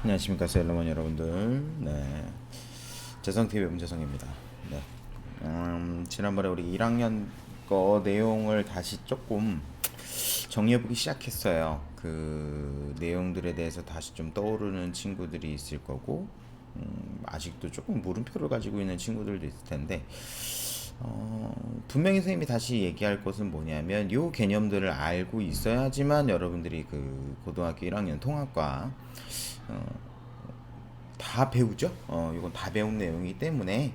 안녕하십니까 셀러먼 여러분들. 네, 재성TV 문재성입니다. 네, 지난번에 우리 1학년 거 내용을 다시 조금 정리해보기 시작했어요. 그 내용들에 대해서 다시 좀 떠오르는 친구들이 있을 거고, 아직도 조금 물음표를 가지고 있는 친구들도 있을 텐데, 분명히 선생님이 다시 얘기할 것은 뭐냐면 요 개념들을 알고 있어야지만 여러분들이 그 고등학교 1학년 통합과 다 배우죠. 이건 다 배운 내용이기 때문에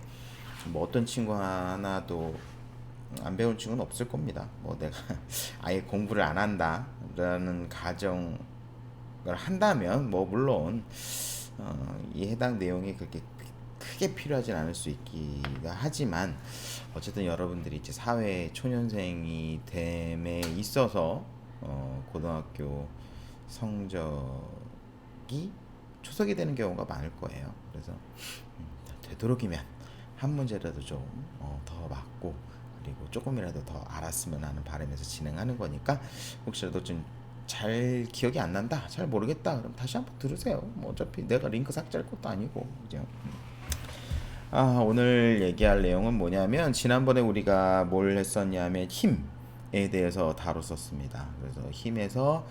뭐 어떤 친구 하나도 안 배운 친구는 없을 겁니다. 뭐 내가 아예 공부를 안 한다라는 가정을 한다면 뭐 물론 이 해당 내용이 그렇게 크게 필요하진 않을 수 있기가 하지만 어쨌든 여러분들이 이제 사회 초년생이 됨에 있어서 고등학교 성적이 초석이 되는 경우가 많을 거예요. 그래서 되도록이면 한 문제라도 좀 더 맞고 그리고 조금이라도 더 알았으면 하는 바람에서 진행하는 거니까 혹시라도 좀 잘 기억이 안 난다, 잘 모르겠다, 그럼 다시 한번 들으세요. 뭐 어차피 내가 링크 삭제할 것도 아니고 그죠? 오늘 얘기할 내용은 뭐냐면 지난번에 우리가 뭘 했었냐면 힘에 대해서 다뤘었습니다. 그래서 힘에서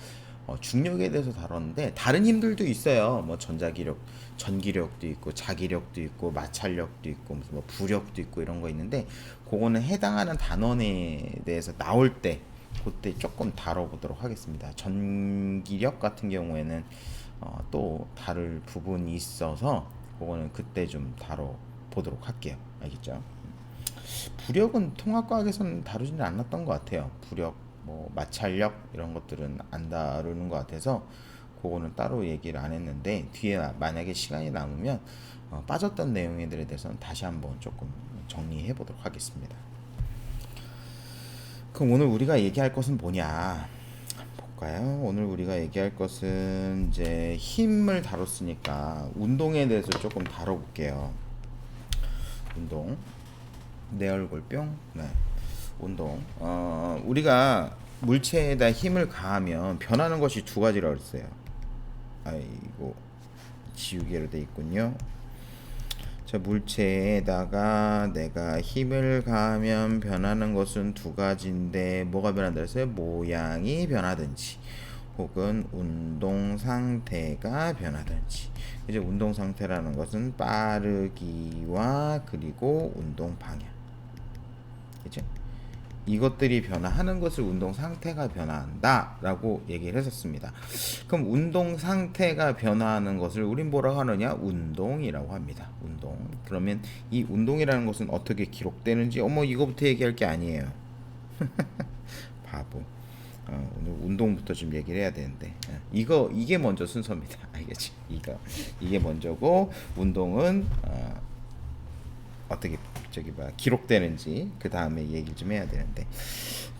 중력에 대해서 다뤘는데 다른 힘들도 있어요. 뭐 전자기력, 전기력도 있고 자기력도 있고 마찰력도 있고 무슨 뭐 부력도 있고 이런 거 있는데 그거는 해당하는 단원에 대해서 나올 때 그때 조금 다뤄보도록 하겠습니다. 전기력 같은 경우에는 또 다룰 부분이 있어서 그거는 그때 좀 다뤄보도록 할게요. 알겠죠? 부력은 통합과학에서는 다루지는 않았던 것 같아요. 부력, 뭐 마찰력 이런 것들은 안 다루는 것 같아서 그거는 따로 얘기를 안 했는데 뒤에 만약에 시간이 남으면 빠졌던 내용들에 대해서는 다시 한번 조금 정리해 보도록 하겠습니다. 그럼 오늘 우리가 얘기할 것은 뭐냐? 볼까요? 오늘 우리가 얘기할 것은 이제 힘을 다뤘으니까 운동에 대해서 조금 다뤄볼게요. 운동. 내 얼굴 뿅. 네. 운동. 우리가 물체에다 힘을 가하면 변하는 것이 두 가지라고 했어요. 아이고, 지우개로 돼 있군요. 자, 물체에다가 내가 힘을 가하면 변하는 것은 두 가지인데 뭐가 변한다 했어요? 모양이 변하든지 혹은 운동 상태가 변하든지. 이제 운동 상태라는 것은 빠르기와 그리고 운동 방향. 그죠? 이것들이 변화하는 것을 운동 상태가 변화한다라고 얘기를 했었습니다. 그럼 운동 상태가 변화하는 것을 우린 뭐라고 하느냐? 운동이라고 합니다. 운동. 그러면 이 운동이라는 것은 어떻게 기록되는지 이거부터 얘기할 게 아니에요. 바보. 오늘 운동부터 좀 얘기를 해야 되는데 이게 먼저 순서입니다. 알겠지? 이게 먼저고 운동은 어떻게 기록되는지 그 다음에 얘기 좀 해야 되는데,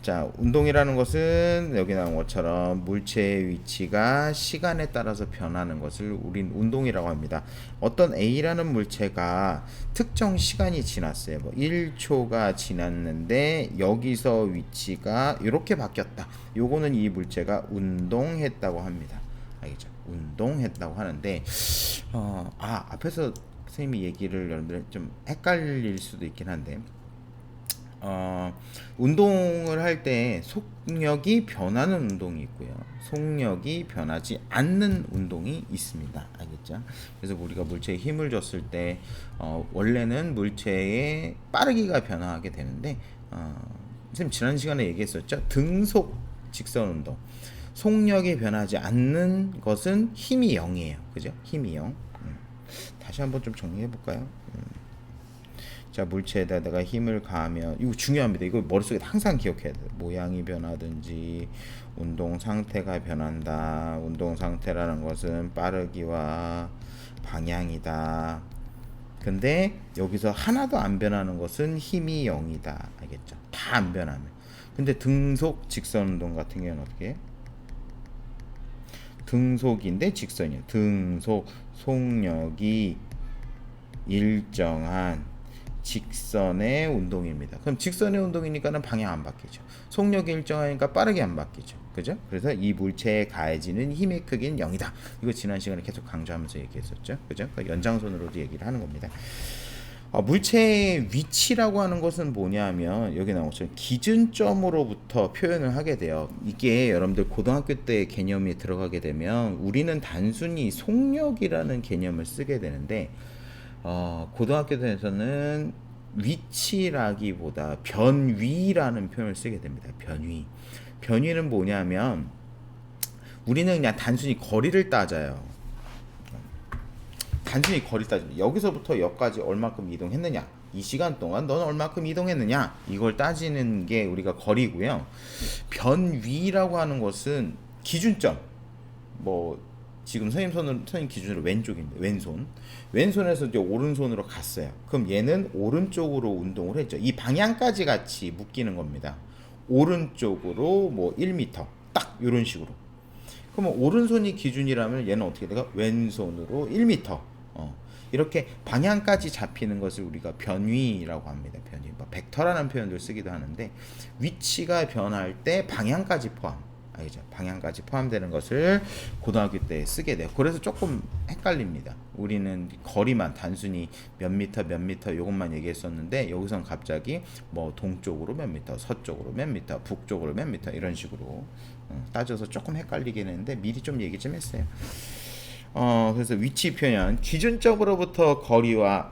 자, 운동이라는 것은 여기 나온 것처럼 물체의 위치가 시간에 따라서 변하는 것을 우린 운동이라고 합니다. 어떤 A라는 물체가 특정 시간이 지났어요. 뭐 1초가 지났는데 여기서 위치가 이렇게 바뀌었다. 요거는 이 물체가 운동했다고 합니다. 알겠죠? 운동했다고 하는데 앞에서 선생님이 얘기를 여러분들 좀 헷갈릴 수도 있긴 한데 운동을 할 때 속력이 변하는 운동이 있고요. 속력이 변하지 않는 운동이 있습니다. 알겠죠? 그래서 우리가 물체에 힘을 줬을 때 원래는 물체의 빠르기가 변화하게 되는데 선생님 지난 시간에 얘기했었죠. 등속 직선 운동. 속력이 변하지 않는 것은 힘이 0이에요. 그죠? 힘이 0. 다시 한번 좀 정리해 볼까요? 자, 물체에다 내가 힘을 가하면 이거 중요합니다. 이거 머릿속에 항상 기억해야 돼요. 모양이 변하든지 운동 상태가 변한다. 운동 상태라는 것은 빠르기와 방향이다. 근데 여기서 하나도 안 변하는 것은 힘이 0이다. 알겠죠? 다 안 변하면. 근데 등속 직선 운동 같은 경우는 어떻게 해요? 등속인데 직선이에요. 등속 속력이 일정한 직선의 운동입니다. 그럼 직선의 운동이니까는 방향 안 바뀌죠. 속력이 일정하니까 빠르게 안 바뀌죠. 그죠? 그래서 이 물체에 가해지는 힘의 크기는 0이다. 이거 지난 시간에 계속 강조하면서 얘기했었죠. 그죠? 그러니까 연장선으로도 얘기를 하는 겁니다. 물체의 위치라고 하는 것은 뭐냐면 여기 나온 것처럼 기준점으로부터 표현을 하게 돼요. 이게 여러분들 고등학교 때 개념이 들어가게 되면 우리는 단순히 속력이라는 개념을 쓰게 되는데 고등학교 때에서는 위치라기보다 변위라는 표현을 쓰게 됩니다. 변위. 변위는 뭐냐면 우리는 그냥 단순히 거리를 따져요. 단순히 거리 따집니다. 여기서부터 여기까지 얼마큼 이동했느냐, 이 시간 동안 너는 얼마큼 이동했느냐, 이걸 따지는 게 우리가 거리고요. 변위라고 하는 것은 기준점, 뭐 지금 선생님 기준으로 왼쪽입니다. 왼손에서 이제 오른손으로 갔어요. 그럼 얘는 오른쪽으로 운동을 했죠. 이 방향까지 같이 묶이는 겁니다. 오른쪽으로 뭐 1m 딱 이런 식으로. 그러면 오른손이 기준이라면 얘는 어떻게 돼가? 왼손으로 1m. 이렇게 방향까지 잡히는 것을 우리가 변위라고 합니다. 변위. 뭐 벡터라는 표현을 쓰기도 하는데 위치가 변할 때 방향까지 포함. 알죠? 방향까지 포함되는 것을 고등학교 때 쓰게 돼요. 그래서 조금 헷갈립니다. 우리는 거리만 단순히 몇 미터 이것만 얘기했었는데 여기선 갑자기 뭐 동쪽으로 몇 미터, 서쪽으로 몇 미터, 북쪽으로 몇 미터 이런 식으로 따져서 조금 헷갈리긴 했는데 미리 좀 얘기 좀 했어요. 그래서 위치 표현 기준적으로부터 거리와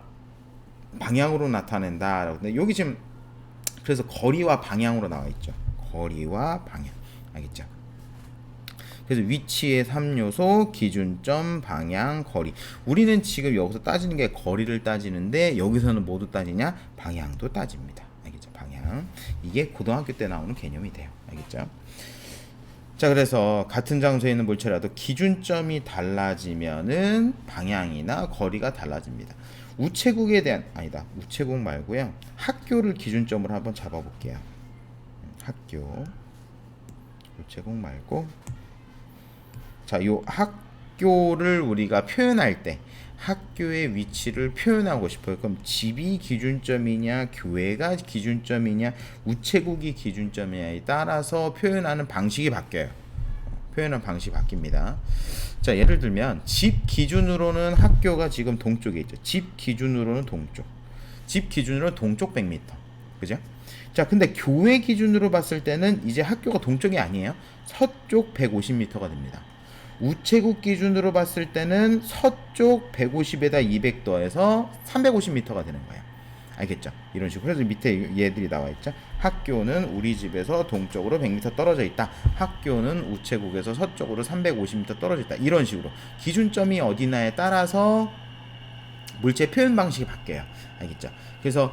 방향으로 나타낸다. 근데 여기 지금 그래서 거리와 방향으로 나와 있죠. 거리와 방향. 알겠죠? 그래서 위치의 3요소, 기준점, 방향, 거리. 우리는 지금 여기서 따지는 게 거리를 따지는데 여기서는 뭐도 따지냐? 방향도 따집니다. 알겠죠? 방향. 이게 고등학교 때 나오는 개념이 돼요. 알겠죠? 자, 그래서 같은 장소에 있는 물체라도 기준점이 달라지면은 방향이나 거리가 달라집니다. 우체국에 대한 우체국 말고요. 학교를 기준점으로 한번 잡아볼게요. 학교. 우체국 말고. 자, 요 학교를 우리가 표현할 때 학교의 위치를 표현하고 싶어요. 그럼 집이 기준점이냐, 교회가 기준점이냐, 우체국이 기준점이냐에 따라서 표현하는 방식이 바뀌어요. 표현하는 방식이 바뀝니다. 자, 예를 들면 집 기준으로는 학교가 지금 동쪽에 있죠. 집 기준으로는 동쪽. 집 기준으로는 동쪽 100m. 그죠? 자, 근데 교회 기준으로 봤을 때는 이제 학교가 동쪽이 아니에요. 서쪽 150m가 됩니다. 우체국 기준으로 봤을 때는 서쪽 150에다 200 더해서 350m가 되는 거예요. 알겠죠? 이런 식으로. 그래서 밑에 얘들이 나와 있죠. 학교는 우리 집에서 동쪽으로 100m 떨어져 있다. 학교는 우체국에서 서쪽으로 350m 떨어져 있다. 이런 식으로 기준점이 어디나에 따라서 물체 표현 방식이 바뀌어요. 알겠죠? 그래서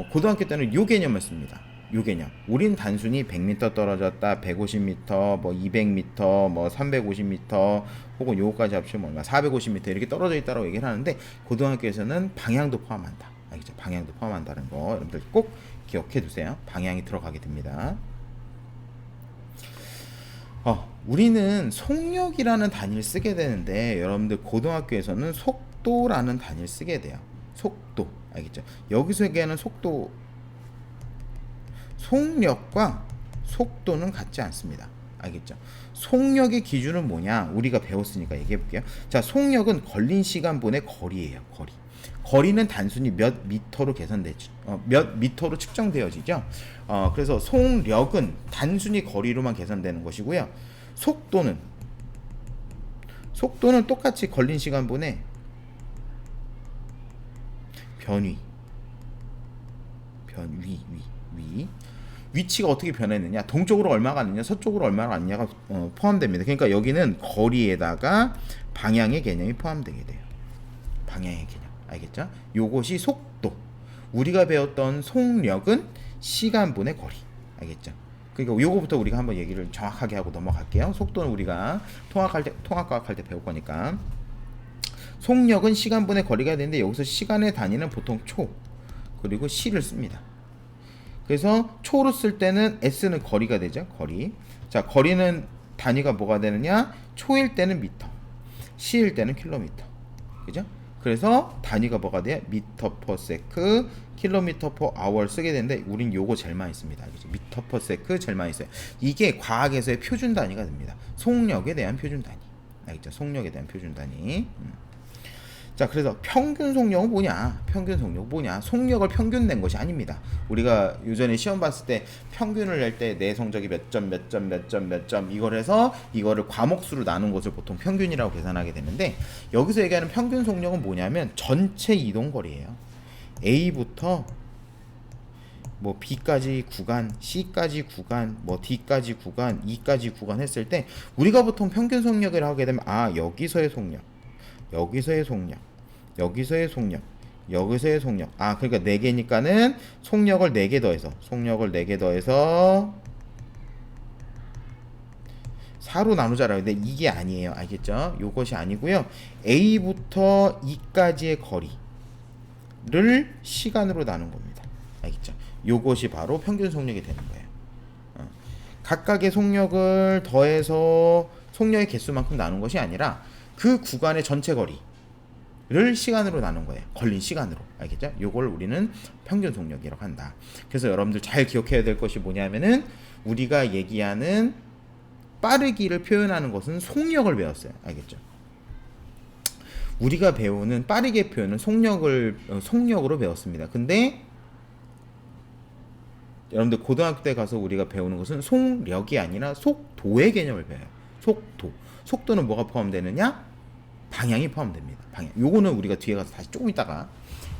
고등학교 때는 요 개념을 씁니다. 요 개념. 우린 단순히 100m 떨어졌다, 150m, 뭐 200m, 뭐 350m, 혹은 요거까지 합치면 얼마? 450m 이렇게 떨어져 있다고 얘기를 하는데 고등학교에서는 방향도 포함한다. 알겠죠? 방향도 포함한다는 거 여러분들 꼭 기억해 두세요. 방향이 들어가게 됩니다. 우리는 속력이라는 단위를 쓰게 되는데 여러분들 고등학교에서는 속도라는 단위를 쓰게 돼요. 속도. 알겠죠? 여기서 얘기하는 속력과 속도는 같지 않습니다. 알겠죠? 속력의 기준은 뭐냐? 우리가 배웠으니까 얘기해 볼게요. 자, 속력은 걸린 시간분의 거리예요. 거리는 단순히 몇 미터로 계산되죠. 몇 미터로 측정되어지죠. 그래서 속력은 단순히 거리로만 계산되는 것이고요. 속도는 똑같이 걸린 시간분의 변위. 위치가 어떻게 변했느냐, 동쪽으로 얼마가 갔느냐, 서쪽으로 얼마가 갔느냐가 포함됩니다. 그러니까 여기는 거리에다가 방향의 개념이 포함되게 돼요. 방향의 개념. 알겠죠? 요것이 속도. 우리가 배웠던 속력은 시간분의 거리. 알겠죠? 그러니까 요거부터 우리가 한번 얘기를 정확하게 하고 넘어갈게요. 속도는 우리가 통합과학 할 때 배울 거니까. 속력은 시간분의 거리가 되는데 여기서 시간의 단위는 보통 초 그리고 C를 씁니다. 그래서 초로 쓸 때는 S는 거리가 되죠. 거리. 자, 거리는 단위가 뭐가 되느냐? 초일 때는 미터, C일 때는 킬로미터. 그죠? 그래서 단위가 뭐가 돼요? 미터 퍼 세크, 킬로미터 퍼 아워 쓰게 되는데 우린 요거 제일 많이 씁니다. 알겠죠? 미터 퍼 세크 제일 많이 써요. 이게 과학에서의 표준 단위가 됩니다. 속력에 대한 표준 단위. 알겠죠? 속력에 대한 표준 단위. 자, 그래서 평균 속력은 뭐냐? 평균 속력 뭐냐? 속력을 평균 낸 것이 아닙니다. 우리가 요전에 시험 봤을 때 평균을 낼 때 내 성적이 몇 점, 몇 점, 몇 점, 몇 점 이걸 해서 이거를 과목수로 나눈 것을 보통 평균이라고 계산하게 되는데 여기서 얘기하는 평균 속력은 뭐냐면 전체 이동 거리예요. A부터 뭐 B까지 구간, C까지 구간, 뭐 D까지 구간, E까지 구간 했을 때 우리가 보통 평균 속력을 하게 되면 여기서의 속력, 여기서의 속력, 여기서의 속력, 여기서의 속력. 그러니까 4개니까는 속력을 4개 더해서 4로 나누자라고. 근데 이게 아니에요. 알겠죠? 요것이 아니고요. A부터 E까지의 거리를 시간으로 나눈 겁니다. 알겠죠? 요것이 바로 평균 속력이 되는 거예요. 각각의 속력을 더해서 속력의 개수만큼 나눈 것이 아니라 그 구간의 전체 거리를 시간으로 나눈 거예요. 걸린 시간으로. 알겠죠? 요걸 우리는 평균 속력이라고 한다. 그래서 여러분들 잘 기억해야 될 것이 뭐냐면은 우리가 얘기하는 빠르기를 표현하는 것은 속력을 배웠어요. 알겠죠? 우리가 배우는 빠르게 표현은 속력으로 배웠습니다. 근데 여러분들 고등학교 때 가서 우리가 배우는 것은 속력이 아니라 속도의 개념을 배워요. 속도. 속도는 뭐가 포함되느냐? 방향이 포함됩니다. 방향. 요거는 우리가 뒤에 가서 다시 조금 있다가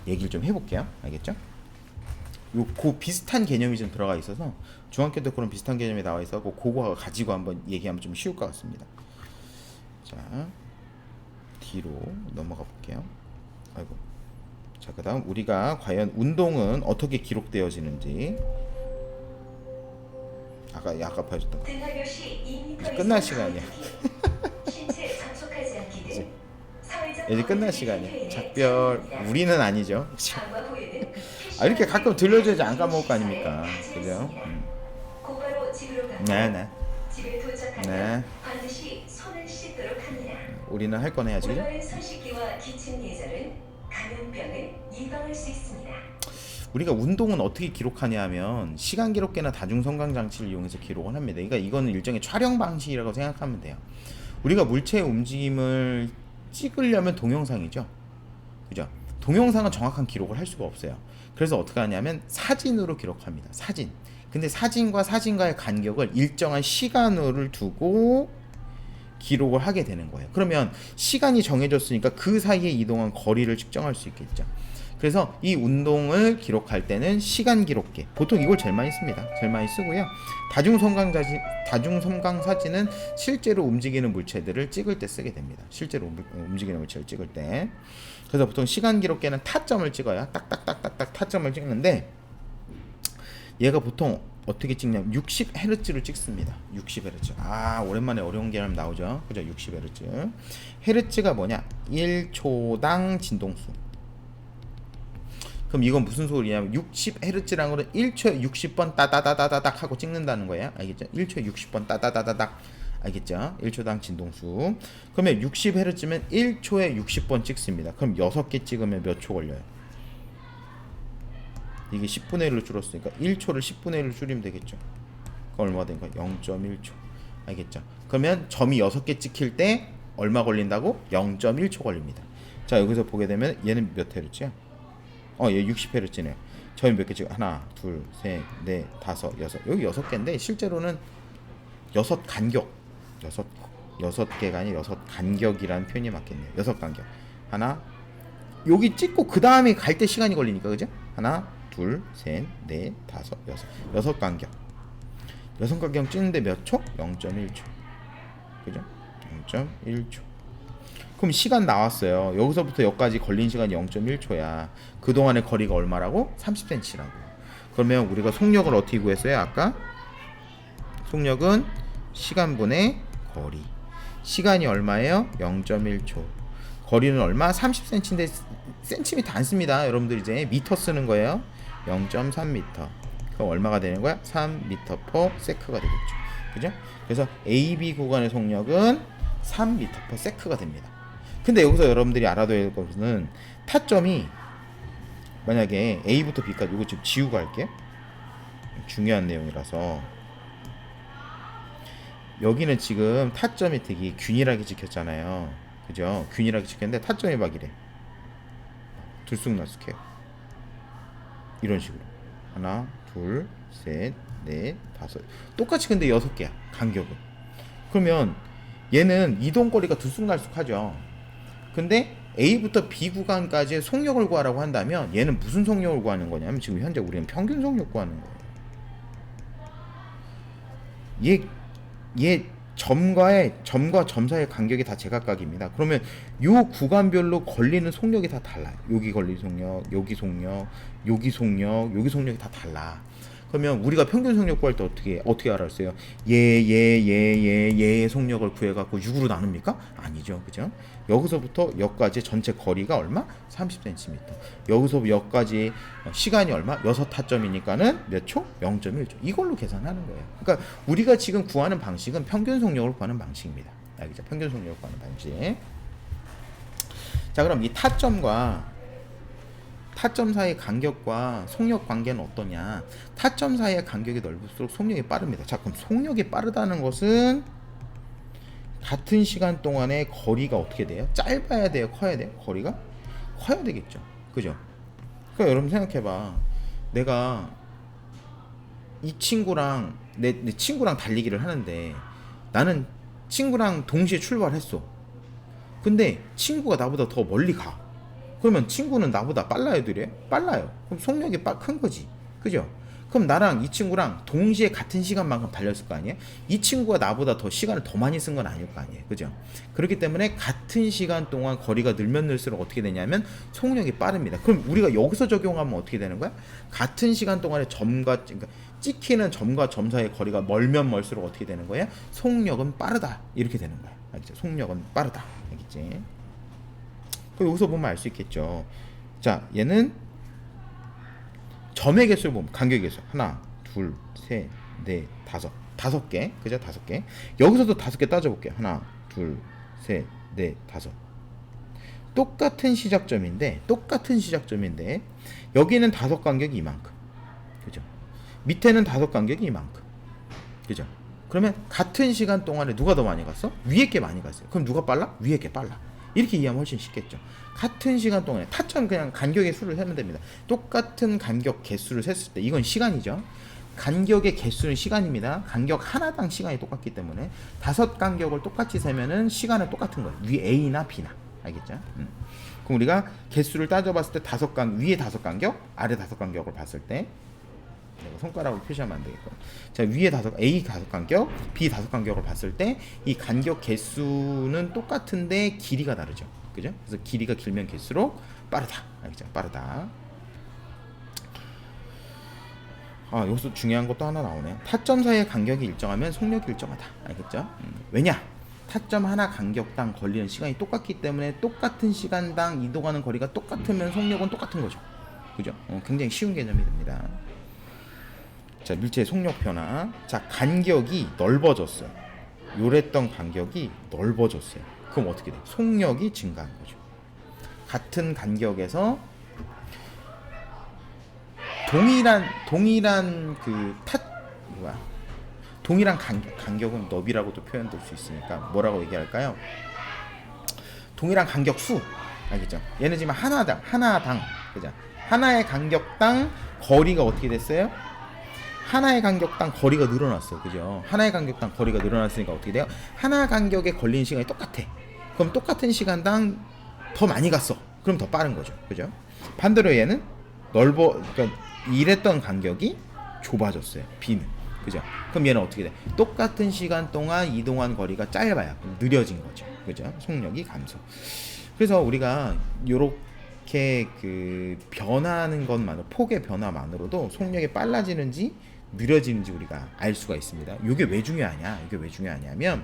얘기를 좀 해볼게요. 알겠죠? 그 비슷한 개념이 좀 들어가 있어서 중학교 때 그런 비슷한 개념이 나와 있어서 그거 가지고 한번 얘기하면 좀 쉬울 것 같습니다. 자, 뒤로 넘어가 볼게요. 아이고. 자, 그다음 우리가 과연 운동은 어떻게 기록되어지는지 아까 보여줬던 거. 이제 끝날 시간이야. 이제 끝날 시간이야. 작별 우리는 아니죠. 이렇게 가끔 들려줘야지 안 까먹을 거 아닙니까? 그죠? 네. 반드시 손을 씻도록 합니다. 우리는 할 건 해야지. 그죠? 올바른 손 씻기와 기침 예절은 감염병을 예방할 수 있습니다. 우리가 운동은 어떻게 기록하냐 하면 시간 기록계나 다중 성강 장치를 이용해서 기록을 합니다. 그러니까 이거는 일종의 촬영 방식이라고 생각하면 돼요. 우리가 물체의 움직임을 찍으려면 동영상이죠. 그죠? 동영상은 정확한 기록을 할 수가 없어요. 그래서 어떻게 하냐면 사진으로 기록합니다. 사진. 근데 사진과 사진과의 간격을 일정한 시간을 두고 기록을 하게 되는 거예요. 그러면 시간이 정해졌으니까 그 사이에 이동한 거리를 측정할 수 있겠죠. 그래서 이 운동을 기록할 때는 시간 기록계, 보통 이걸 제일 많이 씁니다. 제일 많이 쓰고요. 다중섬광 사진은 실제로 움직이는 물체들을 찍을 때 쓰게 됩니다. 실제로 움직이는 물체를 찍을 때. 그래서 보통 시간 기록계는 타점을 찍어요. 딱딱딱딱딱 타점을 찍는데 얘가 보통 어떻게 찍냐면 60Hz로 찍습니다. 60Hz. 오랜만에 어려운 개념 나오죠. 그죠? 60Hz. 헤르츠가 뭐냐? 1초당 진동수. 그럼 이건 무슨 소리냐면 60Hz라는 거는 1초에 60번 따다다다닥 하고 찍는다는 거예요. 알겠죠? 1초에 60번 따다다다닥. 알겠죠? 1초당 진동수. 그러면 60Hz면 1초에 60번 찍습니다. 그럼 6개 찍으면 몇 초 걸려요? 이게 10분의 1로 줄었으니까 1초를 10분의 1로 줄이면 되겠죠. 그럼 얼마 된 거야? 0.1초. 알겠죠? 그러면 점이 6개 찍힐 때 얼마 걸린다고? 0.1초 걸립니다. 자, 여기서 보게 되면 얘는 몇 헤르츠야? 얘 60Hz네요. 점이 몇 개 찍어? 하나, 둘, 셋, 넷, 다섯, 여섯. 여기 6개인데 실제로는 6 간격. 6개가 아니라 6 간격이라는 표현이 맞겠네요. 6 간격. 하나, 여기 찍고 그 다음에 갈 때 시간이 걸리니까, 그죠? 하나, 둘, 셋, 넷, 다섯, 여섯. 6 간격. 6 간격 찍는데 몇 초? 0.1초. 그죠? 0.1초. 그럼 시간 나왔어요. 여기서부터 여기까지 걸린 시간이 0.1초야. 그동안의 거리가 얼마라고? 30cm라고. 그러면 우리가 속력을 어떻게 구했어요? 아까? 속력은 시간분의 거리. 시간이 얼마예요? 0.1초. 거리는 얼마? 30cm인데 센티미터 안 씁니다. 여러분들 이제 미터 쓰는 거예요. 0.3m. 그럼 얼마가 되는 거야? 3m/s가 되겠죠. 그죠? 그래서 AB 구간의 속력은 3m/s가 됩니다. 근데 여기서 여러분들이 알아둬야 될 것은 타점이 만약에 A부터 B까지 이거 지금 지우고 할게. 중요한 내용이라서. 여기는 지금 타점이 되게 균일하게 찍혔잖아요. 그죠? 균일하게 찍혔는데 타점이 막 이래. 들쑥날쑥해요. 이런 식으로. 하나, 둘, 셋, 넷, 다섯. 똑같이 근데 6개야. 간격은. 그러면 얘는 이동거리가 들쑥날쑥하죠. 근데 A부터 B 구간까지의 속력을 구하라고 한다면 얘는 무슨 속력을 구하는 거냐면 지금 현재 우리는 평균 속력 구하는 거예요. 얘 점과 점 사이의 간격이 다 제각각입니다. 그러면 요 구간별로 걸리는 속력이 다 달라요. 여기 걸리는 속력, 여기 속력, 여기 속력, 여기 속력이 다 달라. 그러면 우리가 평균 속력 구할 때 어떻게 알았어요? 얘의 속력을 구해갖고 6으로 나눕니까? 아니죠, 그죠? 여기서부터 여기까지 전체 거리가 얼마? 30cm. 여기서 여기까지 시간이 얼마? 6타점이니까는 몇 초? 0.1초. 이걸로 계산하는 거예요. 그러니까 우리가 지금 구하는 방식은 평균 속력을 구하는 방식입니다. 알겠죠? 평균 속력을 구하는 방식. 자, 그럼 이 타점 사이의 간격과 속력 관계는 어떠냐? 타점 사이의 간격이 넓을수록 속력이 빠릅니다. 자, 그럼 속력이 빠르다는 것은 같은 시간 동안에 거리가 어떻게 돼요? 짧아야 돼요? 커야 돼요? 거리가? 커야 되겠죠. 그죠? 그러니까 여러분 생각해봐. 내가 이 친구랑 내 친구랑 달리기를 하는데 나는 친구랑 동시에 출발했어. 근데 친구가 나보다 더 멀리 가. 그러면 친구는 나보다 빨라요, 느려요? 빨라요. 그럼 속력이 큰 거지. 그죠? 그럼 나랑 이 친구랑 동시에 같은 시간만큼 달렸을 거 아니에요? 이 친구가 나보다 더 시간을 더 많이 쓴 건 아닐 거 아니에요. 그죠? 그렇기 때문에 같은 시간 동안 거리가 늘면 늘수록 어떻게 되냐면 속력이 빠릅니다. 그럼 우리가 여기서 적용하면 어떻게 되는 거야? 같은 시간 동안에 그러니까 찍히는 점과 점 사이의 거리가 멀면 멀수록 어떻게 되는 거예요? 속력은 빠르다. 이렇게 되는 거야. 알겠죠? 속력은 빠르다. 알겠지? 여기서 보면 알 수 있겠죠. 자, 얘는 점의 개수를 보면 간격의 개수 하나, 둘, 셋, 넷, 다섯 개, 그죠? 5개. 여기서도 5개 따져볼게요. 하나, 둘, 셋, 넷, 다섯. 똑같은 시작점인데 여기는 5 간격이 이만큼, 그죠? 밑에는 5 간격이 이만큼, 그죠? 그러면 같은 시간 동안에 누가 더 많이 갔어? 위에 게 많이 갔어요. 그럼 누가 빨라? 위에 게 빨라. 이렇게 이해하면 훨씬 쉽겠죠. 같은 시간 동안에 타점 그냥 간격의 수를 세면 됩니다. 똑같은 간격 개수를 셌을 때 이건 시간이죠. 간격의 개수는 시간입니다. 간격 하나당 시간이 똑같기 때문에 5 간격을 똑같이 세면은 시간은 똑같은 거예요. 위 A나 B나. 알겠죠? 그럼 우리가 개수를 따져봤을 때 위에 5 간격, 아래 5 간격을 봤을 때 손가락으로 표시하면 안 되겠고. 자, 위에 A 5 간격, B 5 간격을 봤을 때 이 간격 개수는 똑같은데 길이가 다르죠. 그죠? 그래서 길이가 길면 길수록 빠르다. 알겠죠? 빠르다. 여기서 중요한 것도 하나 나오네. 타점 사이의 간격이 일정하면 속력이 일정하다. 알겠죠? 왜냐? 타점 하나 간격당 걸리는 시간이 똑같기 때문에 똑같은 시간당 이동하는 거리가 똑같으면 속력은 똑같은 거죠. 그죠? 굉장히 쉬운 개념이 됩니다. 자, 물체의 속력 변화. 자, 간격이 넓어졌어요. 요랬던 간격이 넓어졌어요. 그럼 어떻게 돼? 속력이 증가한 거죠. 같은 간격에서 동일한 간격은 너비라고도 표현될 수 있으니까 뭐라고 얘기할까요? 동일한 간격 수. 알겠죠? 얘는 지금 하나당, 그죠? 하나의 간격당 거리가 어떻게 됐어요? 하나의 간격당 거리가 늘어났어요. 그죠? 하나의 간격당 거리가 늘어났으니까 어떻게 돼요? 하나 간격에 걸리는 시간이 똑같아. 그럼 똑같은 시간당 더 많이 갔어. 그럼 더 빠른 거죠. 그죠? 반대로 얘는 그러니까 이랬던 간격이 좁아졌어요. B는. 그죠? 그럼 얘는 어떻게 돼? 똑같은 시간 동안 이동한 거리가 짧아요. 그럼 느려진 거죠. 그죠? 속력이 감소. 그래서 우리가 요렇게 변하는 것만으로, 폭의 변화만으로도 속력이 빨라지는지 느려지는지 우리가 알 수가 있습니다. 이게 왜 중요하냐면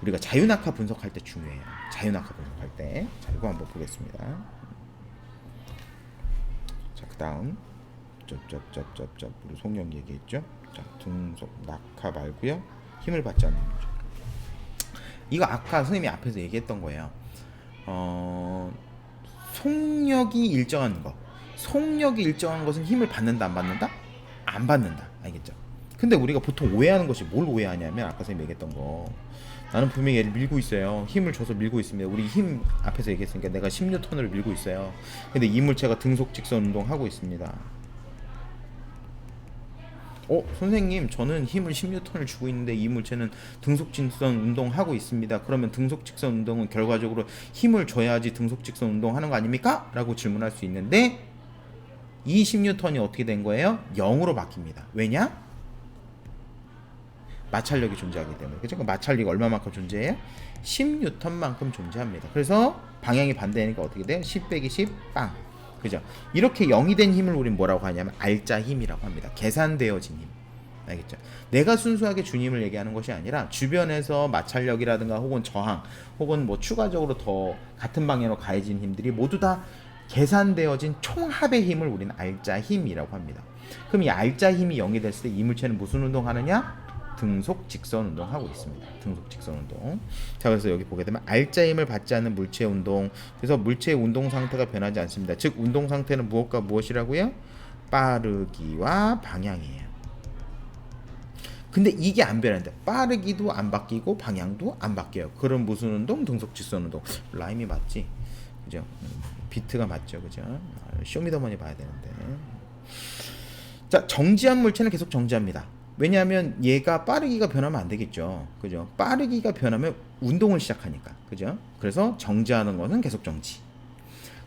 우리가 자유낙하 분석할 때 중요해요. 자유낙하 분석할 때. 자, 이거 한번 보겠습니다. 자, 그 다음 우리 속력 얘기했죠. 자, 등속 낙하 말고요. 힘을 받지 않는 거죠. 이거 아까 선생님이 앞에서 얘기했던 거예요. 어, 속력이 일정한 거. 속력이 일정한 것은 힘을 받는다 안 받는다? 안 받는다. 알겠죠? 근데 우리가 보통 오해하는 것이 뭘 오해하냐면 아까 선생님 얘기했던 거. 나는 분명히 얘를 밀고 있어요. 힘을 줘서 밀고 있습니다. 우리 힘 앞에서 얘기했으니까 내가 10N을 밀고 있어요. 근데 이 물체가 등속 직선 운동하고 있습니다. 선생님 저는 힘을 10N을 주고 있는데 이 물체는 등속 직선 운동하고 있습니다. 그러면 등속 직선 운동은 결과적으로 힘을 줘야지 등속 직선 운동하는 거 아닙니까? 라고 질문할 수 있는데 이 10N이 어떻게 된 거예요? 0으로 바뀝니다. 왜냐? 마찰력이 존재하기 때문에. 그죠? 마찰력이 얼마만큼 존재해요? 10N만큼 존재합니다. 그래서 방향이 반대니까 어떻게 돼요? 10 빼기 10 빵. 그죠? 이렇게 0이 된 힘을 우린 뭐라고 하냐면 알짜 힘이라고 합니다. 계산되어진 힘. 알겠죠? 내가 순수하게 준 힘을 얘기하는 것이 아니라 주변에서 마찰력이라든가 혹은 저항 혹은 뭐 추가적으로 더 같은 방향으로 가해진 힘들이 모두 다 계산되어진 총합의 힘을 우리는 알짜 힘이라고 합니다. 그럼 이 알짜 힘이 0이 됐을 때 이 물체는 무슨 운동하느냐? 등속 직선 운동하고 있습니다. 등속 직선 운동. 자, 그래서 여기 보게 되면 알짜 힘을 받지 않는 물체 운동. 그래서 물체의 운동 상태가 변하지 않습니다. 즉 운동 상태는 무엇과 무엇이라고요? 빠르기와 방향이에요. 근데 이게 안 변한다. 빠르기도 안 바뀌고 방향도 안 바뀌어요. 그럼 무슨 운동? 등속 직선 운동. 라임이 맞지? 그죠? 비트가 맞죠, 그죠? 쇼미더머니 봐야 되는데. 자, 정지한 물체는 계속 정지합니다. 왜냐하면 얘가 빠르기가 변하면 안 되겠죠, 그죠? 빠르기가 변하면 운동을 시작하니까, 그죠? 그래서 정지하는 것은 계속 정지,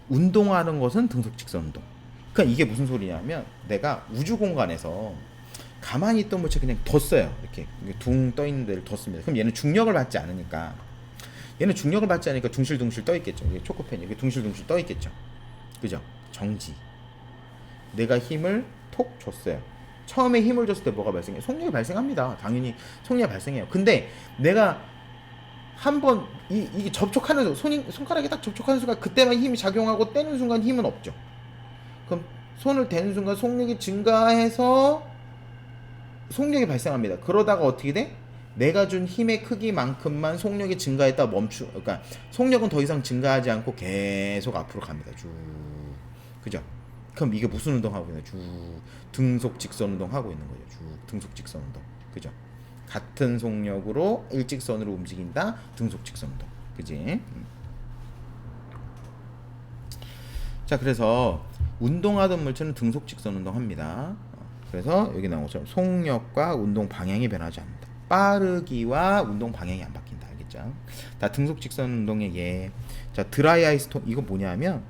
운동하는 것은 등속 직선 운동. 그러니까 이게 무슨 소리냐면 내가 우주 공간에서 가만히 있던 물체 그냥 뒀어요. 이렇게 둥 떠 있는 데를 뒀습니다. 그럼 얘는 중력을 받지 않으니까 둥실둥실 떠 있겠죠. 이게 초코펜이 이렇게 둥실둥실 떠 있겠죠, 그죠? 정지. 내가 힘을 톡 줬어요. 처음에 힘을 줬을 때 뭐가 발생해요? 속력이 발생합니다. 당연히 속력이 발생해요. 근데 내가 한번 이게 접촉하는 손가락이 딱 접촉하는 순간 그때만 힘이 작용하고 떼는 순간 힘은 없죠. 그럼 손을 대는 순간 속력이 증가해서 속력이 발생합니다. 그러다가 어떻게 돼? 내가 준 힘의 크기만큼만 속력이 증가했다 그러니까 속력은 더 이상 증가하지 않고 계속 앞으로 갑니다. 쭉. 그죠? 그럼 이게 무슨 운동하고 있냐? 쭉 등속 직선 운동하고 있는 거죠. 쭉 등속 직선 운동. 그죠? 같은 속력으로 일직선으로 움직인다. 등속 직선 운동. 그지? 자, 그래서 운동하던 물체는 등속 직선 운동합니다. 그래서 여기 나온 것처럼 속력과 운동 방향이 변하지 않는다. 빠르기와 운동 방향이 안 바뀐다. 알겠죠? 다 등속 직선 운동의 예. 자, 드라이 아이스 통 이거 뭐냐면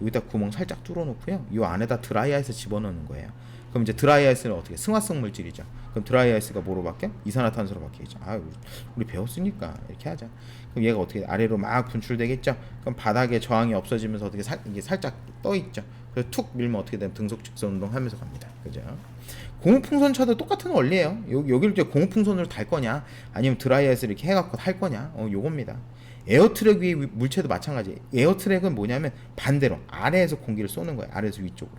여기다 구멍 살짝 뚫어 놓고요. 이 안에다 드라이 아이스 집어넣는 거예요. 그럼 이제 드라이 아이스는 어떻게? 승화성 물질이죠. 그럼 드라이 아이스가 뭐로 바뀌어? 이산화탄소로 바뀌겠죠. 우리 배웠으니까 이렇게 하자. 그럼 얘가 어떻게 아래로 막 분출되겠죠. 그럼 바닥에 저항이 없어지면서 어떻게 이게 살짝 떠 있죠. 그래서 툭 밀면 어떻게 되면 등속 직선 운동하면서 갑니다. 그죠? 고무풍선 차도 똑같은 원리예요. 여기를 이제 고무풍선으로 달 거냐, 아니면 드라이 아이스를 이렇게 해갖고 할 거냐, 요겁니다. 에어트랙 위 물체도 마찬가지. 에어트랙은 뭐냐면 반대로 아래에서 공기를 쏘는 거예요. 아래에서 위쪽으로.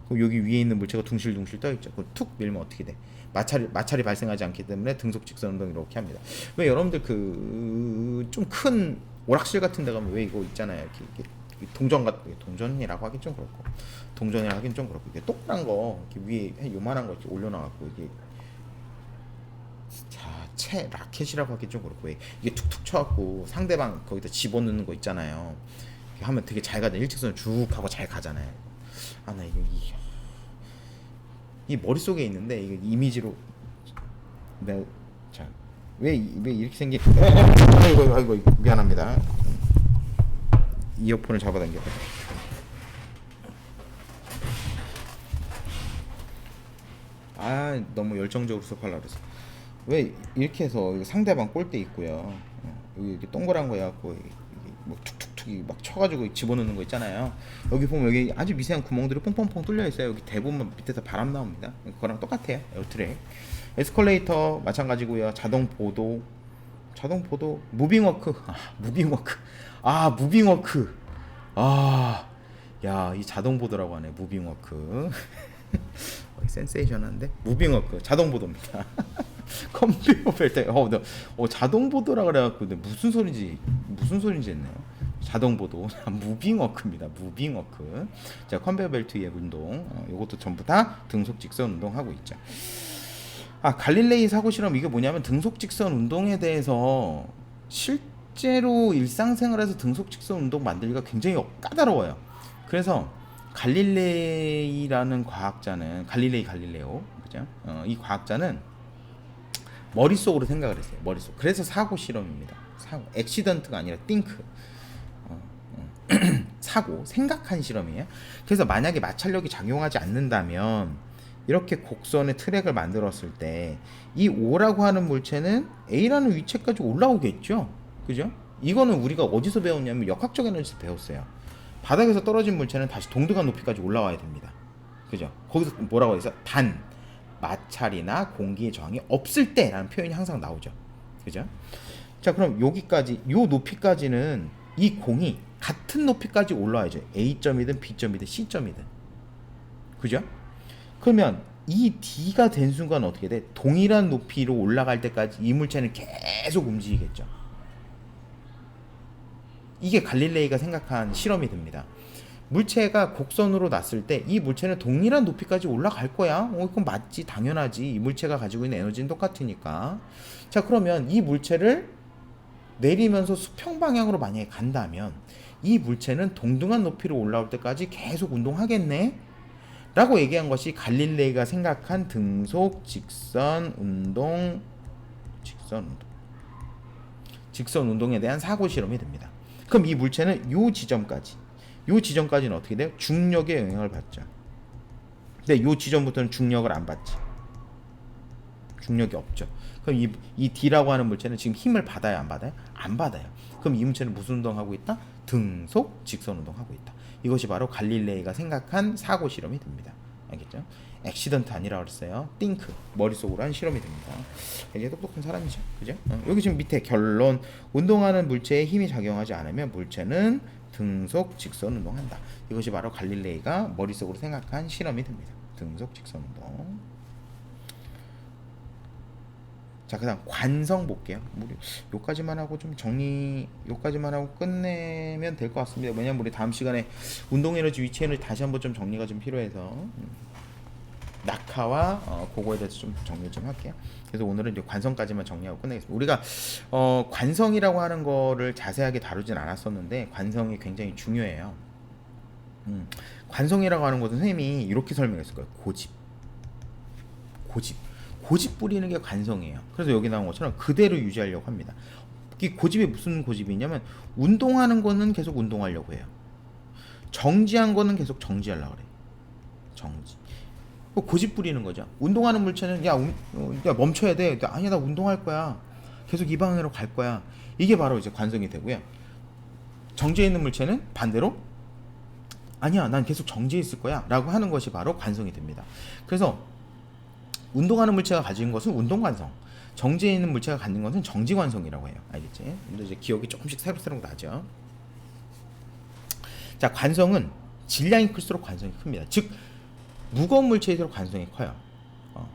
그럼 여기 위에 있는 물체가 둥실둥실 떠 있죠. 그럼 툭 밀면 어떻게 돼? 마찰이 발생하지 않기 때문에 등속 직선 운동 이렇게 합니다. 왜 여러분들 그 좀 큰 오락실 같은 데 가면 왜 이거 있잖아요. 이렇게 동전이라고 하긴 좀 그렇고, 동전이라고 하긴 좀 그렇고, 이게 동그란 거 이렇게 위에 요만한 거 이렇게 올려놔갖고 이게 채 라켓이라고 하기 좀 그렇고, 이게 툭툭 쳐갖고 상대방 거기다 집어넣는 거 있잖아요. 하면 되게 잘 가잖아요. 일직선을 쭉 하고 잘 가잖아요. 나 이 머릿속에 있는데 이게 이미지로 내가 왜 이렇게 생긴 아이고 미안합니다. 이어폰을 잡아당겼다. 너무 열정적으로 수업하려고 그랬어. 왜 이렇게 해서 상대방 꼴대 있고요. 여기 이렇게 동그란 거 해갖고 뭐 툭툭툭 막 쳐가지고 집어넣는 거 있잖아요. 여기 보면 여기 아주 미세한 구멍들이 퐁퐁퐁 뚫려 있어요. 여기 대부분 밑에서 바람 나옵니다. 그거랑 똑같아요. 에어트랙. 에스컬레이터 마찬가지고요. 자동 보도, 무빙워크. 무빙워크. 야, 이 자동 보도라고 하네. 무빙워크. 센세이션한데? 무빙워크 자동 보도입니다. 컴퓨터 벨트. 자동 보도라 그래갖고 근데 무슨 소리인지 했네요. 자동보도 무빙워크입니다. 무빙워크. 자, 컨베이어 벨트 위의 운동. 이것도 전부 다 등속 직선 운동 하고 있죠. 갈릴레이 사고 실험 이게 뭐냐면 등속 직선 운동에 대해서 실제로 일상생활에서 등속 직선 운동 만들기가 굉장히 까다로워요. 그래서 갈릴레이라는 과학자는 갈릴레오 그죠? 이 과학자는 머릿속으로 생각을 했어요. 머릿속. 그래서 사고 실험입니다. 사고. 액시던트가 아니라 띵크. 사고, 생각한 실험이에요. 그래서 만약에 마찰력이 작용하지 않는다면 이렇게 곡선의 트랙을 만들었을 때 이 O라고 하는 물체는 A라는 위치까지 올라오겠죠. 그죠? 이거는 우리가 어디서 배웠냐면 역학적 에너지에서 배웠어요. 바닥에서 떨어진 물체는 다시 동등한 높이까지 올라와야 됩니다. 그죠? 거기서 뭐라고 해서 단 마찰이나 공기의 저항이 없을 때라는 표현이 항상 나오죠. 그죠? 자, 그럼 여기까지 요 높이까지는 이 공이 같은 높이까지 올라와야죠. A점이든 B점이든 C점이든. 그죠? 그러면 이 D가 된 순간 어떻게 돼? 동일한 높이로 올라갈 때까지 이 물체는 계속 움직이겠죠. 이게 갈릴레이가 생각한 실험이 됩니다. 물체가 곡선으로 났을 때 이 물체는 동일한 높이까지 올라갈 거야. 그건 맞지, 당연하지. 이 물체가 가지고 있는 에너지는 똑같으니까. 자, 그러면 이 물체를 내리면서 수평 방향으로 만약에 간다면 이 물체는 동등한 높이로 올라올 때까지 계속 운동하겠네? 라고 얘기한 것이 갈릴레이가 생각한 등속 직선 운동에 대한 사고 실험이 됩니다. 그럼 이 물체는 요 지점까지는 어떻게 돼요? 중력의 영향을 받죠. 근데 요 지점부터는 중력을 안 받지. 중력이 없죠. 그럼 이 D라고 하는 물체는 지금 힘을 받아요, 안 받아요? 안 받아요. 그럼 이 물체는 무슨 운동하고 있다? 등속 직선 운동하고 있다. 이것이 바로 갈릴레이가 생각한 사고 실험이 됩니다. 알겠죠? 액시던트 아니라 그랬어요. 띵크, 머릿속으로 한 실험이 됩니다. 굉장히 똑똑한 사람이죠. 그죠? 여기 지금 밑에 결론, 운동하는 물체에 힘이 작용하지 않으면 물체는 등속 직선 운동한다. 이것이 바로 갈릴레이가 머릿속으로 생각한 실험이 됩니다. 등속 직선 운동. 자, 그다음 관성 볼게요. 우리 요까지만 하고 좀 정리, 요까지만 하고 끝내면 될 것 같습니다. 왜냐면 우리 다음 시간에 운동 에너지, 위치 에너지 다시 한번 좀 정리가 좀 필요해서 낙하와 그거에 대해서 좀 정리 좀 할게요. 그래서 오늘은 이제 관성까지만 정리하고 끝내겠습니다. 우리가 관성이라고 하는 거를 자세하게 다루진 않았었는데 관성이 굉장히 중요해요. 관성이라고 하는 것은 선생님이 이렇게 설명했을 거예요. 고집 부리는 게 관성이에요. 그래서 여기 나온 것처럼 그대로 유지하려고 합니다. 이 고집이 무슨 고집이냐면 운동하는 거는 계속 운동하려고 해요. 정지한 거는 계속 정지하려고 그래요. 정지. 고집 부리는 거죠. 운동하는 물체는 야 멈춰야 돼. 아니야, 나 운동할 거야. 계속 이 방향으로 갈 거야. 이게 바로 이제 관성이 되고요. 정지해 있는 물체는 반대로 아니야, 난 계속 정지해 있을 거야 라고 하는 것이 바로 관성이 됩니다. 그래서 운동하는 물체가 가진 것은 운동관성, 정지해 있는 물체가 갖는 것은 정지관성이라고 해요. 알겠지? 근데 이제 기억이 조금씩 새록새록 나죠. 자, 관성은 질량이 클수록 관성이 큽니다. 즉 무거운 물체일수록 관성이 커요.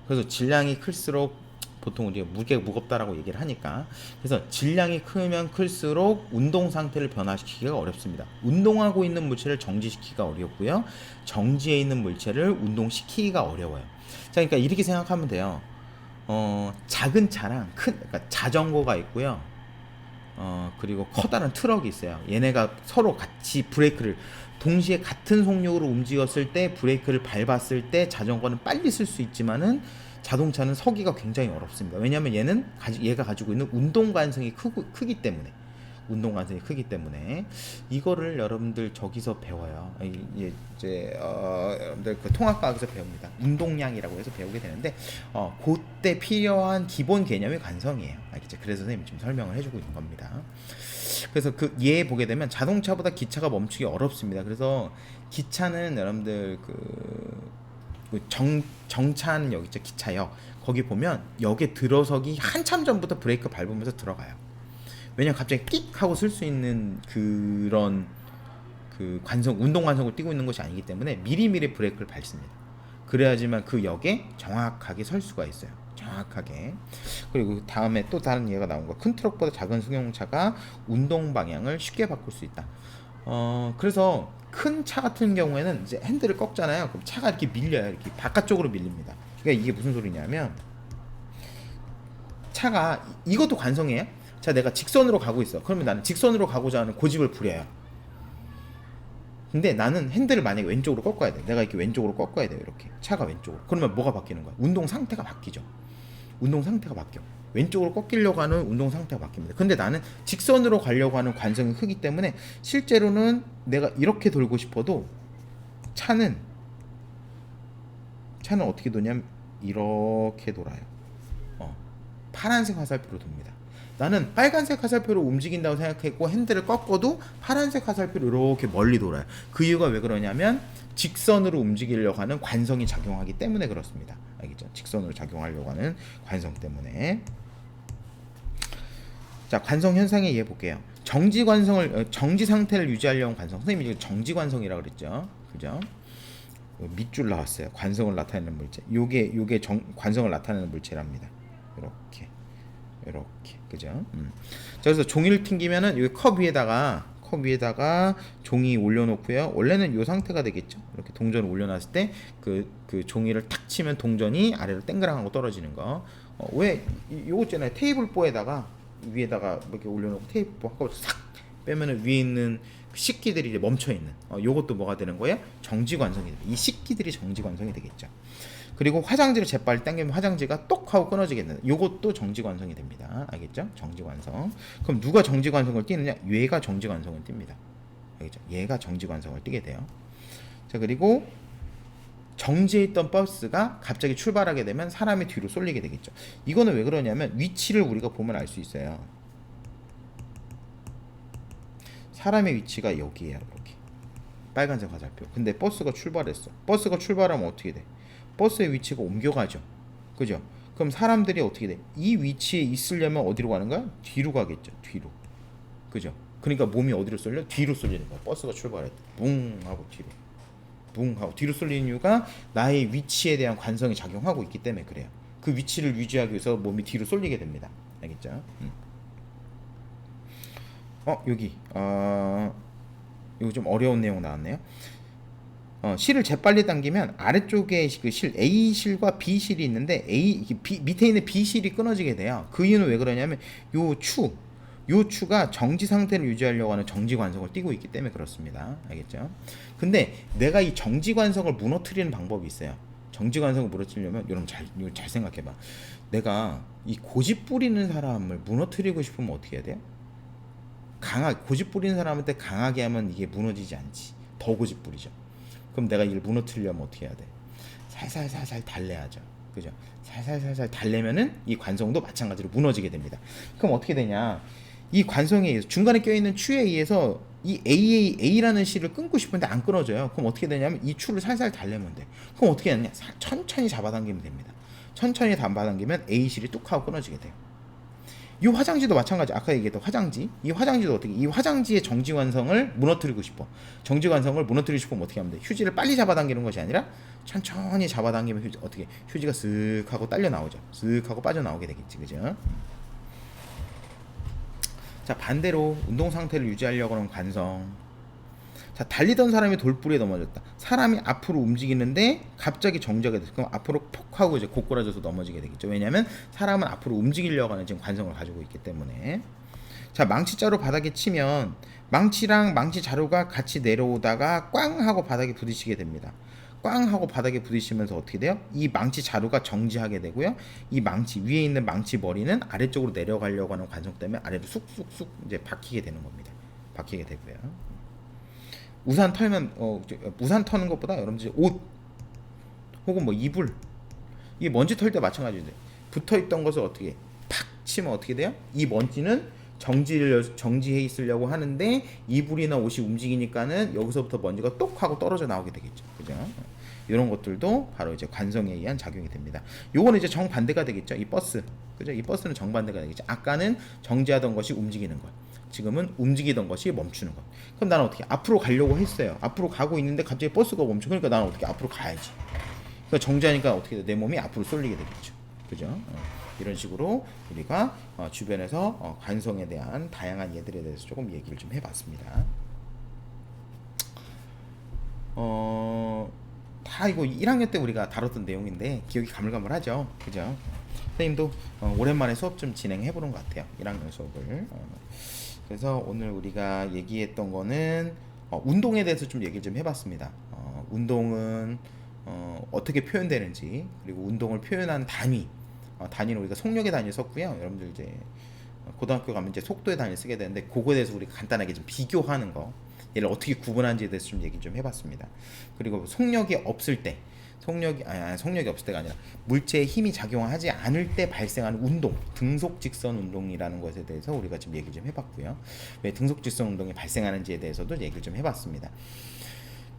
그래서 질량이 클수록 보통 우리가 무게가 무겁다라고 얘기를 하니까, 그래서 질량이 크면 클수록 운동 상태를 변화시키기가 어렵습니다. 운동하고 있는 물체를 정지시키기가 어렵고요, 정지해 있는 물체를 운동시키기가 어려워요. 자, 그러니까 이렇게 생각하면 돼요. 작은 차랑 그러니까 자전거가 있고요. 그리고 커다란 트럭이 있어요. 얘네가 서로 같이 브레이크를 동시에 같은 속력으로 움직였을 때 브레이크를 밟았을 때 자전거는 빨리 쓸 수 있지만은 자동차는 서기가 굉장히 어렵습니다. 왜냐하면 얘가 가지고 있는 운동 관성이 크기 때문에. 운동 관성이 크기 때문에 이거를 여러분들 저기서 배워요. 여러분들 그 통합과학에서 배웁니다. 운동량이라고 해서 배우게 되는데 그때 필요한 기본 개념이 관성이에요. 알겠죠? 그래서 선생님이 지금 설명을 해주고 있는 겁니다. 그래서 그 얘 보게 되면 자동차보다 기차가 멈추기 어렵습니다. 그래서 기차는 여러분들 정차하는 역 있죠, 기차역. 거기 보면 역에 들어서기 한참 전부터 브레이크 밟으면서 들어가요. 왜냐면 갑자기 띡 하고 쓸 수 있는 그런 운동 관성을 띄고 있는 것이 아니기 때문에 미리미리 브레이크를 밟습니다. 그래야지만 그 역에 정확하게 설 수가 있어요. 정확하게. 그리고 다음에 또 다른 예가 나온 거. 큰 트럭보다 작은 승용차가 운동 방향을 쉽게 바꿀 수 있다. 그래서 큰 차 같은 경우에는 이제 핸들을 꺾잖아요. 그럼 차가 이렇게 밀려요. 이렇게 바깥쪽으로 밀립니다. 그러니까 이게 무슨 소리냐면 차가 이것도 관성이에요. 자, 내가 직선으로 가고 있어. 그러면 나는 직선으로 가고자 하는 고집을 부려요. 근데 나는 핸들을 만약에 왼쪽으로 꺾어야 돼. 내가 이렇게 왼쪽으로 꺾어야 돼요. 이렇게 차가 왼쪽으로. 그러면 뭐가 바뀌는 거야? 운동 상태가 바뀌죠. 운동 상태가 바뀌어. 왼쪽으로 꺾이려고 하는 운동 상태가 바뀝니다. 근데 나는 직선으로 가려고 하는 관성이 크기 때문에 실제로는 내가 이렇게 돌고 싶어도 차는 어떻게 도냐면 이렇게 돌아요. 파란색 화살표로 돕니다. 나는 빨간색 화살표로 움직인다고 생각했고 핸들을 꺾어도 파란색 화살표로 이렇게 멀리 돌아요. 그 이유가 왜 그러냐면 직선으로 움직이려고 하는 관성이 작용하기 때문에 그렇습니다. 알겠죠? 직선으로 작용하려고 하는 관성 때문에. 자, 관성 현상에 이해 볼게요. 정지 관성을 정지 상태를 유지하려는 관성. 선생님이 이거 정지 관성이라고 그랬죠. 그죠? 밑줄 나왔어요. 관성을 나타내는 물체. 요게 관성을 나타내는 물체랍니다. 이렇게 그죠? 자, 그래서 종이를 튕기면은 여기 컵 위에다가 종이 올려놓고요. 원래는 요 상태가 되겠죠. 이렇게 동전을 올려놨을 때 그 종이를 탁 치면 동전이 아래로 땡그랑하고 떨어지는 거. 왜 요거 있잖아요. 테이블보에다가 위에다가 이렇게 올려놓고 테이블보 한꺼번에 싹 빼면은 위에 있는 식기들이 이제 멈춰 있는. 요것도 뭐가 되는 거예요? 정지관성이 됩니다. 이 식기들이 정지관성이 되겠죠. 그리고 화장지를 재빨리 당기면 화장지가 똑 하고 끊어지겠는. 요것도 정지관성이 됩니다. 알겠죠? 정지관성. 그럼 누가 정지관성을 띠느냐? 얘가 정지관성을 띱니다. 알겠죠? 얘가 정지관성을 띠게 돼요. 자, 그리고 정지해 있던 버스가 갑자기 출발하게 되면 사람이 뒤로 쏠리게 되겠죠. 이거는 왜 그러냐면 위치를 우리가 보면 알 수 있어요. 사람의 위치가 여기에요. 이렇게 빨간색 화살표. 근데 버스가 출발했어. 버스가 출발하면 어떻게 돼? 버스의 위치가 옮겨가죠. 그죠? 그럼 사람들이 어떻게 돼? 이 위치에 있으려면 어디로 가는 거야? 뒤로 가겠죠. 뒤로. 그죠? 그러니까 몸이 어디로 쏠려? 뒤로 쏠리는 거야. 버스가 출발할 때. 붕 하고 뒤로. 붕 하고 뒤로 쏠리는 이유가 나의 위치에 대한 관성이 작용하고 있기 때문에 그래요. 그 위치를 유지하기 위해서 몸이 뒤로 쏠리게 됩니다. 알겠죠? 여기 이거 좀 어려운 내용 나왔네요. 실을 재빨리 당기면 아래쪽에 그 실 A 실과 B 실이 있는데 밑에 있는 B 실이 끊어지게 돼요. 그 이유는 왜 그러냐면 요 추가 정지 상태를 유지하려고 하는 정지 관성을 띠고 있기 때문에 그렇습니다. 알겠죠? 근데 내가 이 정지 관성을 무너뜨리는 방법이 있어요. 정지 관성을 무너뜨리려면 여러분 이거 잘 생각해봐. 내가 이 고집 부리는 사람을 무너뜨리고 싶으면 어떻게 해야 돼요? 고집 부리는 사람한테 강하게 하면 이게 무너지지 않지. 더 고집 부리죠. 그럼 내가 이걸 무너뜨리려면 어떻게 해야 돼? 살살살살 달래야죠. 그죠? 살살살살 달래면은 이 관성도 마찬가지로 무너지게 됩니다. 그럼 어떻게 되냐? 이 관성에 의해서 중간에 껴있는 추에 의해서 이 A라는 실을 끊고 싶은데 안 끊어져요. 그럼 어떻게 되냐면 이 추를 살살 달래면 돼. 그럼 어떻게 하느냐? 천천히 잡아당기면 됩니다. 천천히 잡아당기면 A 실이 뚝 하고 끊어지게 돼요. 이 화장지도 마찬가지. 아까 얘기했던 화장지. 이 화장지도 어떻게? 이 화장지의 정지관성을 무너뜨리고 싶어. 정지관성을 무너뜨리고 싶으면 어떻게 하면 돼? 휴지를 빨리 잡아당기는 것이 아니라 천천히 잡아당기면 휴지가 쓱 하고 딸려 나오죠. 쓱 하고 빠져나오게 되겠지, 그죠? 자, 반대로 운동 상태를 유지하려고 하는 관성. 자, 달리던 사람이 돌부리에 넘어졌다. 사람이 앞으로 움직이는데 갑자기 정지하게 됐어. 그럼 앞으로 폭 하고 이제 고꾸라져서 넘어지게 되겠죠. 왜냐하면 사람은 앞으로 움직이려고 하는 지금 관성을 가지고 있기 때문에. 자, 망치자루 바닥에 치면 망치랑 망치 자루가 같이 내려오다가 꽝 하고 바닥에 부딪히게 됩니다. 꽝 하고 바닥에 부딪히면서 어떻게 돼요? 이 망치 자루가 정지하게 되고요. 이 망치 위에 있는 망치 머리는 아래쪽으로 내려가려고 하는 관성 때문에 아래로 쑥쑥쑥 이제 박히게 되는 겁니다. 박히게 되고요. 우산 터는 것보다 여러분들 옷 혹은 뭐 이불 이 먼지 털 때 마찬가지인데 붙어 있던 것을 어떻게 팍 치면 어떻게 돼요? 이 먼지는 정지해 있으려고 하는데 이불이나 옷이 움직이니까는 여기서부터 먼지가 똑 하고 떨어져 나오게 되겠죠. 그죠? 이런 것들도 바로 이제 관성에 의한 작용이 됩니다. 요거는 이제 정반대가 되겠죠. 이 버스. 그죠? 이 버스는 정반대가 되겠죠. 아까는 정지하던 것이 움직이는 것. 지금은 움직이던 것이 멈추는 것. 그럼 나는 어떻게 앞으로 가려고 했어요. 앞으로 가고 있는데 갑자기 버스가 멈춰. 그러니까 나는 어떻게 앞으로 가야지. 그러니까 정지하니까 어떻게 돼? 내 몸이 앞으로 쏠리게 되겠죠. 그죠? 이런 식으로 우리가 주변에서 관성에 대한 다양한 예들에 대해서 조금 얘기를 좀 해봤습니다. 다 이거 1학년 때 우리가 다뤘던 내용인데 기억이 가물가물하죠, 그죠? 선생님도 오랜만에 수업 좀 진행해보는 것 같아요, 1학년 수업을. 그래서 오늘 우리가 얘기했던 거는 운동에 대해서 좀 얘기를 좀 해봤습니다. 운동은 어떻게 표현되는지, 그리고 운동을 표현한 단위, 단위는 우리가 속력의 단위 썼고요. 여러분들 이제 고등학교 가면 이제 속도의 단위 쓰게 되는데 그거에 대해서 우리가 간단하게 좀 비교하는 거, 얘를 어떻게 구분하는지에 대해서 좀 얘기 좀 해봤습니다. 그리고 속력이 없을 때, 속력이 없을 때가 아니라 물체에 힘이 작용하지 않을 때 발생하는 운동, 등속 직선 운동이라는 것에 대해서 우리가 좀 얘기 좀 해봤고요. 왜 등속 직선 운동이 발생하는지에 대해서도 얘기를 좀 해봤습니다.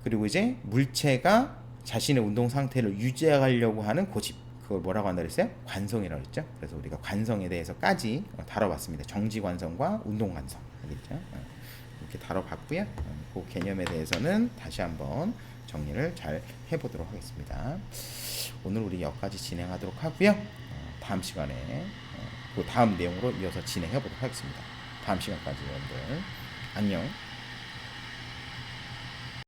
그리고 이제 물체가 자신의 운동 상태를 유지하려고 하는 고집, 그걸 뭐라고 한다 그랬어요? 관성이라고 했죠. 그래서 우리가 관성에 대해서까지 다뤄봤습니다. 정지 관성과 운동 관성, 알겠죠? 이렇게 다뤄봤고요. 그 개념에 대해서는 다시 한번 정리를 잘 해보도록 하겠습니다. 오늘 우리 여기까지 진행하도록 하고요. 다음 시간에 그 다음 내용으로 이어서 진행해 보도록 하겠습니다. 다음 시간까지 여러분들 안녕.